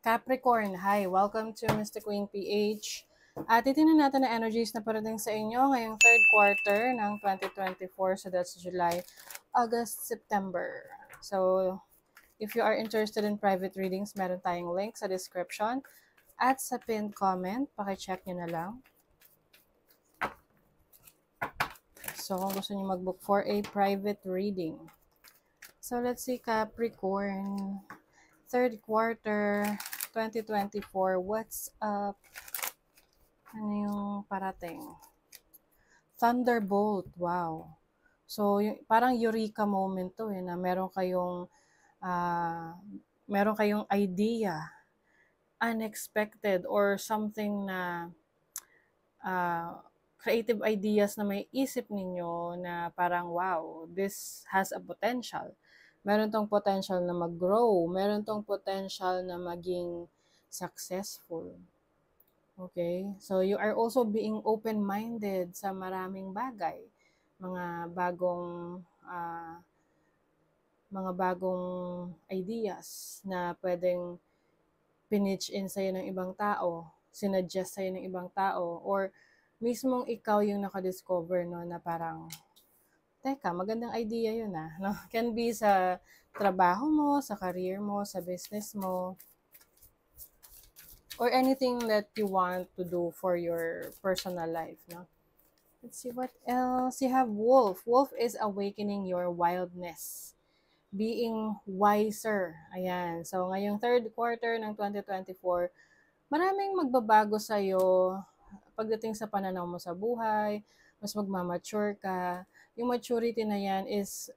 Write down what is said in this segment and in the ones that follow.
Capricorn, hi! Welcome to Mystic Queen PH. Titingnan natin ang energies na parating sa inyo ngayong third quarter ng 2024. So that's July, August, September. So if you are interested in private readings, meron tayong link sa description at sa pinned comment. Pakicheck nyo na lang. So kung gusto nyo mag-book for a private reading. So let's see, Capricorn. Third quarter 2024, what's up? Ano yung parating? Thunderbolt, wow. So, parang eureka moment to na meron kayong idea, unexpected, or something na creative ideas na may isip ninyo na parang, wow, this has a potential. Meron tong potential na mag-grow. Meron tong potential na maging successful. Okay? So, you are also being open-minded sa maraming bagay. Mga bagong ideas na pwedeng pinitch in sa'yo ng ibang tao, sinuggest sa'yo ng ibang tao, or mismong ikaw yung nakadiscover, no, na parang, teka, magandang idea yun no? Can be sa trabaho mo, sa career mo, sa business mo, or anything that you want to do for your personal life, no? Let's see what else. You have Wolf. Wolf is awakening your wildness. Being wiser. Ayan. So, ngayong third quarter ng 2024, maraming magbabago sa'yo pagdating sa pananaw mo sa buhay, mas magmamature ka. Yung maturity na yan is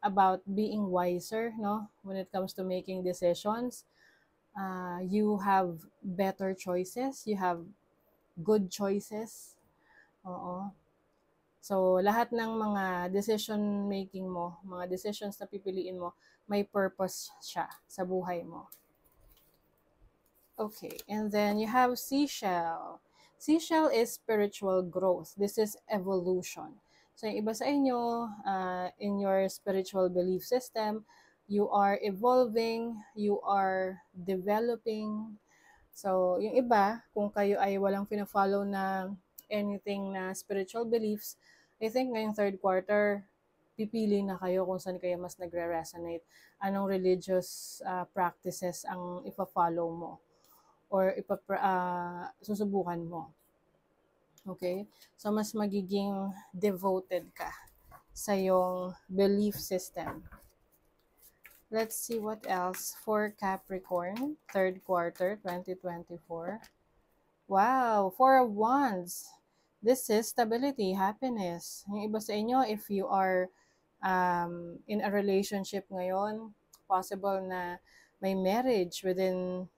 about being wiser, no? When it comes to making decisions, you have better choices, you have good choices. Oo. So, lahat ng mga decision making mo, mga decisions na pipiliin mo, may purpose siya sa buhay mo. Okay, and then you have Seashell. Seashell is spiritual growth. This is evolution. So, yung iba sa inyo, in your spiritual belief system, you are evolving, you are developing. So, yung iba, kung kayo ay walang pina-follow na anything na spiritual beliefs, I think ngayong third quarter, pipili na kayo kung saan kayo mas nagre-resonate. Anong religious practices ang ipa-follow mo or susubukan mo. Okay? So, mas magiging devoted ka sa yung belief system. Let's see what else for Capricorn, third quarter, 2024. Wow, Four of Wands. This is stability, happiness. Yung iba sa inyo, if you are in a relationship ngayon, possible na may marriage within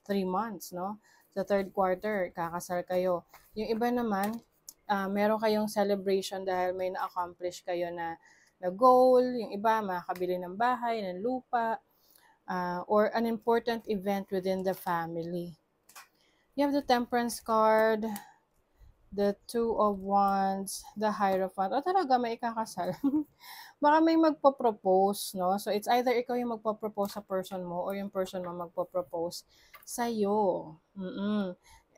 3 months, no? Sa third quarter, kakasal kayo. Yung iba naman, meron kayong celebration dahil may na-accomplish kayo na goal. Yung iba, makakabili ng bahay, ng lupa, or an important event within the family. You have the Temperance card, the Two of Wands, the Hierophant. O talaga, may ikakasal. Baka may magpo-propose, no? So, it's either ikaw yung magpo-propose sa person mo or yung person mo magpo-propose sa'yo.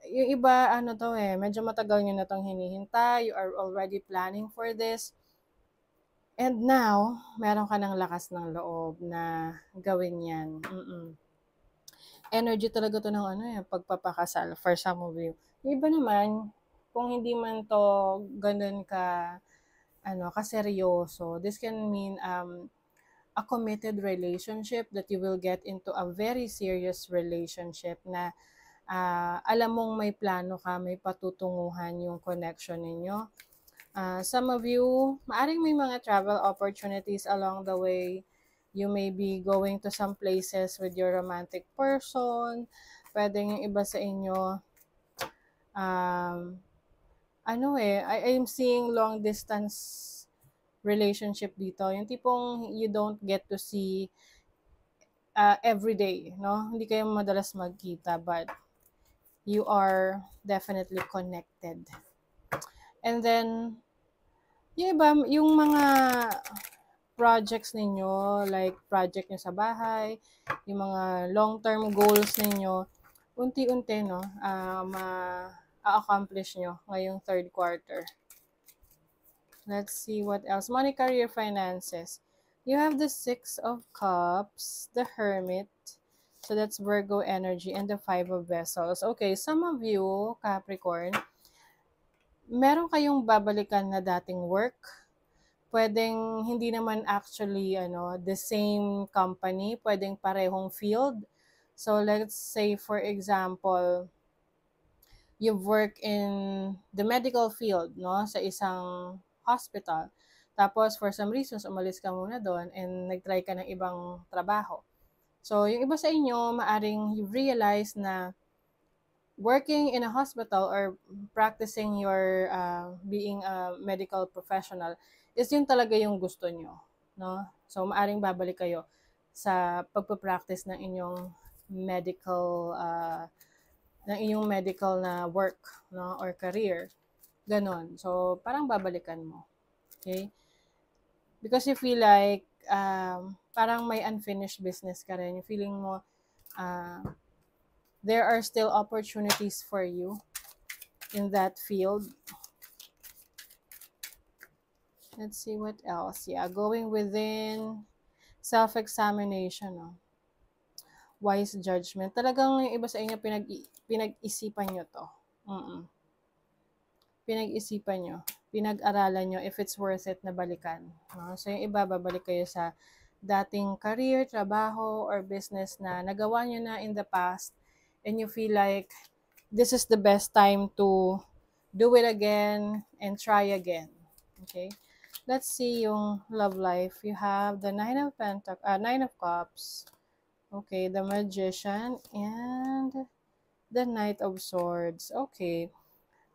Yung iba, medyo matagal nyo na itong hinihintay. You are already planning for this. And now, meron ka ng lakas ng loob na gawin yan. Energy talaga to ng pagpapakasal for some of you. Yung iba naman, kung hindi man to ganun kaseryoso, this can mean a committed relationship that you will get into a very serious relationship na alam mong may plano ka, may patutunguhan yung connection ninyo. Some of you, maaring may mga travel opportunities along the way. You may be going to some places with your romantic person. Pwede yung iba sa inyo, I am seeing long distance relationship dito. Yung tipong you don't get to see every day, no? Hindi kayo madalas magkita, but you are definitely connected. And then, yung iba, yung mga projects ninyo, like project nyo sa bahay, yung mga long-term goals ninyo, unti-unti, no, ma-accomplish nyo ngayong third quarter. Let's see what else. Money, career, finances. You have the Six of Cups, the Hermit, so that's Virgo energy, and the Five of Vessels. Okay, some of you, Capricorn, meron kayong babalikan na dating work. Pwedeng hindi naman actually the same company, pwedeng parehong field. So let's say for example, you work in the medical field, no, sa isang hospital. Tapos for some reasons umalis ka muna doon and nagtry ka ng ibang trabaho. So yung iba sa inyo, maaring you realize na working in a hospital or practicing your being a medical professional is yun talaga yung gusto nyo, no? So maaring babalik kayo sa pagpa-practice ng inyong medical na work, no, or career. Ganon. So parang babalikan mo. Okay? Because you feel like parang may unfinished business ka rin. Yung feeling mo there are still opportunities for you in that field. Let's see what else. Yeah, going within, self-examination, no? Wise judgment. Talagang yung iba sa inyo pinag-isipan nyo to. Pinag-isipan nyo. Pinag-aralan nyo if it's worth it na balikan. No? So yung iba, babalik kayo sa dating career, trabaho, or business na nagawa nyo na in the past and you feel like this is the best time to do it again and try again. Okay? Let's see yung love life. You have the Nine of Cups. Okay, the Magician and the Knight of Swords. Okay.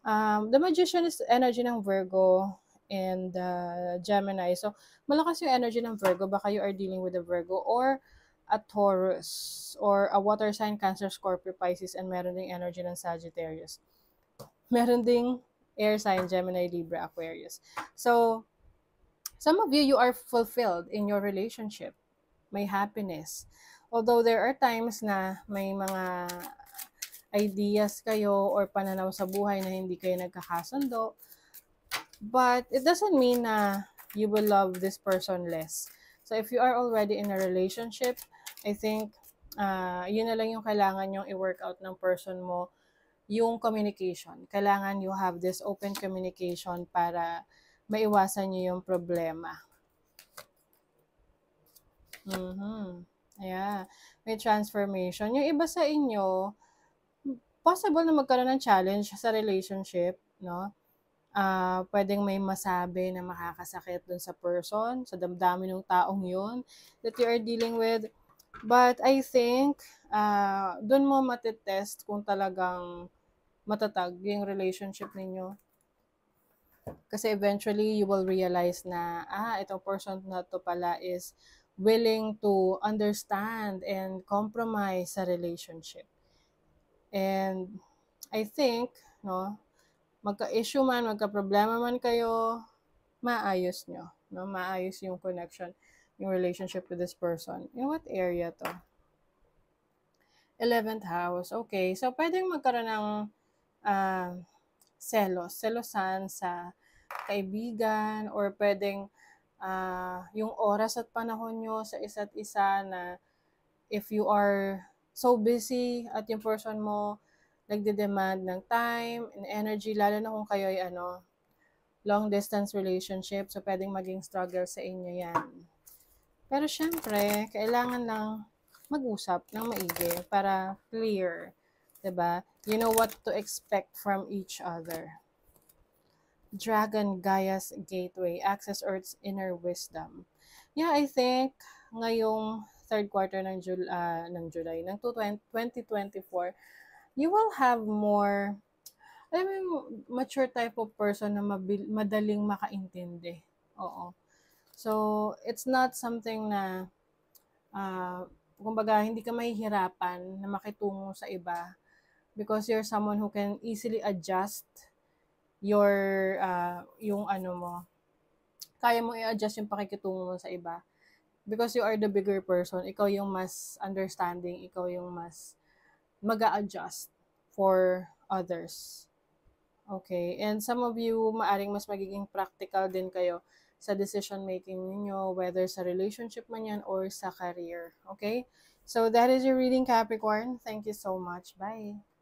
The Magician is energy ng Virgo and Gemini. So, malakas yung energy ng Virgo. Baka you are dealing with a Virgo or a Taurus or a water sign, Cancer, Scorpio, Pisces, and meron ding energy ng Sagittarius. Meron ding air sign, Gemini, Libra, Aquarius. So, some of you are fulfilled in your relationship. May happiness. Although there are times na may mga ideas kayo or pananaw sa buhay na hindi kayo nagkakasundo, but it doesn't mean na you will love this person less. So if you are already in a relationship, I think yun na lang yung kailangan yung i-work out ng person mo, yung communication. Kailangan you have this open communication para maiwasan nyo yung problema. Yeah. May transformation. Yung iba sa inyo, possible na magkaroon ng challenge sa relationship, no? Pwedeng may masabi na makakasakit dun sa person, sa damdamin ng taong yun that you are dealing with. But I think, dun mo matitest kung talagang matatag yung relationship ninyo. Kasi eventually, you will realize na, itong person na to pala is willing to understand and compromise sa relationship. And I think, no, magka-issue man, magka-problema man kayo, maayos nyo. No? Maayos yung connection, yung relationship with this person. In what area to? 11th house. Okay. So, pwedeng magkaroon ng selosan sa kaibigan or pwedeng yung oras at panahon nyo sa isa't isa na if you are so busy at yung person mo nagde-demand ng time and energy, lalo na kung kayo ay long distance relationship, so pwedeng maging struggle sa inyo yan. Pero syempre, kailangan lang mag-usap ng maigi para clear, 'di ba? You know what to expect from each other. Dragon, Gaia's gateway, access Earth's inner wisdom. Yeah, I think ngayong third quarter ng July, ng 2024, you will have more, alam mo yung mature type of person na madaling makaintindi. Oo. So, it's not something na, kumbaga, hindi ka mahihirapan na makitungo sa iba because you're someone who can easily adjust your, yung kaya mo i-adjust yung pakikitungo mo sa iba. Because you are the bigger person, ikaw yung mas understanding, ikaw yung mas mag-a-adjust for others. Okay, and some of you, maaring mas magiging practical din kayo sa decision making ninyo, whether sa relationship man yan or sa career. Okay? So that is your reading, Capricorn. Thank you so much. Bye!